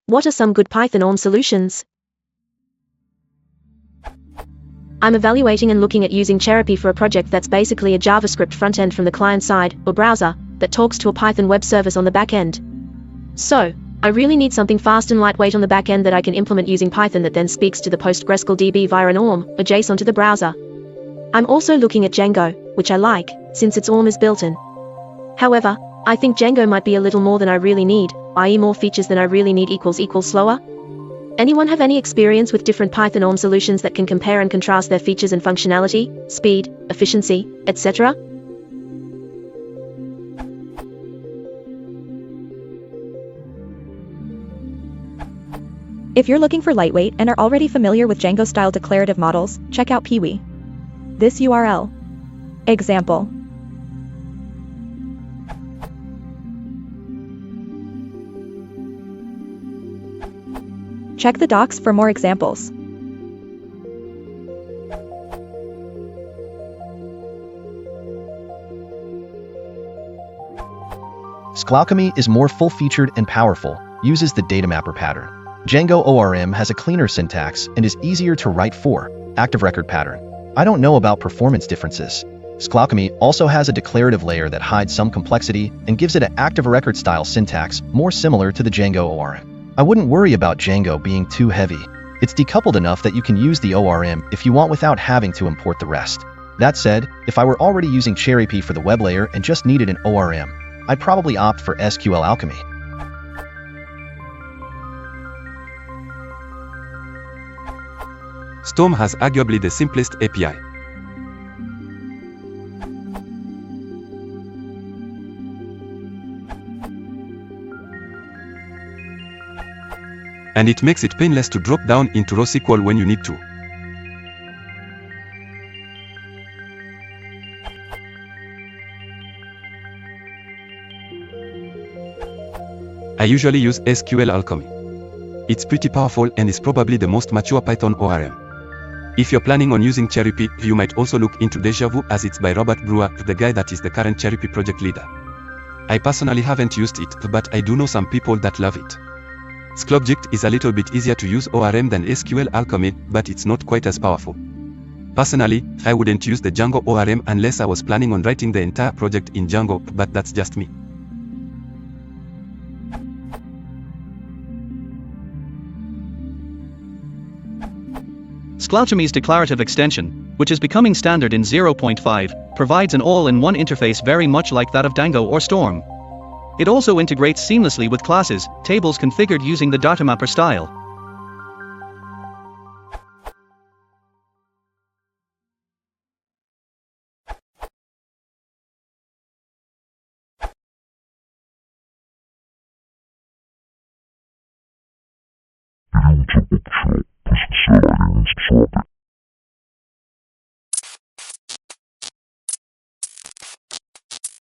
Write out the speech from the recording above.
What are some good Python ORM solutions? I'm evaluating and looking at using Cherepy for a project that's basically a JavaScript front-end from the client side, or browser, that talks to a Python web service on the back end. So, I really need something fast and lightweight on the back end that I can implement using Python that then speaks to the PostgreSQL DB via an ORM, or JSON to the browser. I'm also looking at Django, which I like, since its ORM is built-in. However, I think Django might be a little more than I really need, i.e. more features than I really need == slower. Anyone have any experience with different Python ORM solutions that can compare and contrast their features and functionality, speed, efficiency, etc.? If you're looking for lightweight and are already familiar with Django-style declarative models, check out Piwi. This URL. Example. Check the docs for more examples. Sclalchemy is more full-featured and powerful, uses the data mapper pattern. Django ORM has a cleaner syntax and is easier to write for active record pattern. I don't know about performance differences. Sclalchemy also has a declarative layer that hides some complexity and gives it an active record style syntax more similar to the Django ORM. I wouldn't worry about Django being too heavy. It's decoupled enough that you can use the ORM if you want without having to import the rest. That said, if I were already using Cherepy for the web layer and just needed an ORM, I'd probably opt for SQL Alchemy. Storm has arguably the simplest API. And it makes it painless to drop down into raw SQL when you need to. I usually use SQL Alchemy. It's pretty powerful and is probably the most mature Python ORM. If you're planning on using Cherepy, you might also look into Deja Vu, as it's by Robert Brewer, the guy that is the current Cherepy project leader. I personally haven't used it, but I do know some people that love it. Sclalchemy is a little bit easier to use ORM than SQL Alchemy, but it's not quite as powerful. Personally, I wouldn't use the Django ORM unless I was planning on writing the entire project in Django, but that's just me. Sclalchemy's declarative extension, which is becoming standard in 0.5, provides an all-in-one interface very much like that of Django or Storm. It also integrates seamlessly with classes, tables configured using the datamapper style.